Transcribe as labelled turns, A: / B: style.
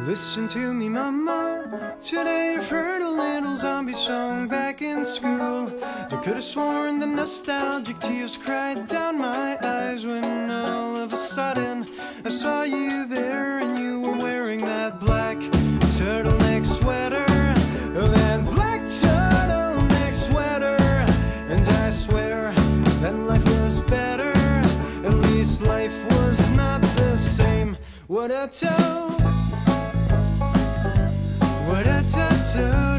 A: Listen to me, mama. Today you've heard a little zombie song back in school. You could have sworn the nostalgic tears cried down my eyes when all of a sudden I saw you there and you were wearing that black turtleneck sweater. That black turtleneck sweater. And I swear that life was better. At least life was not the same. What a toe. What a tattoo.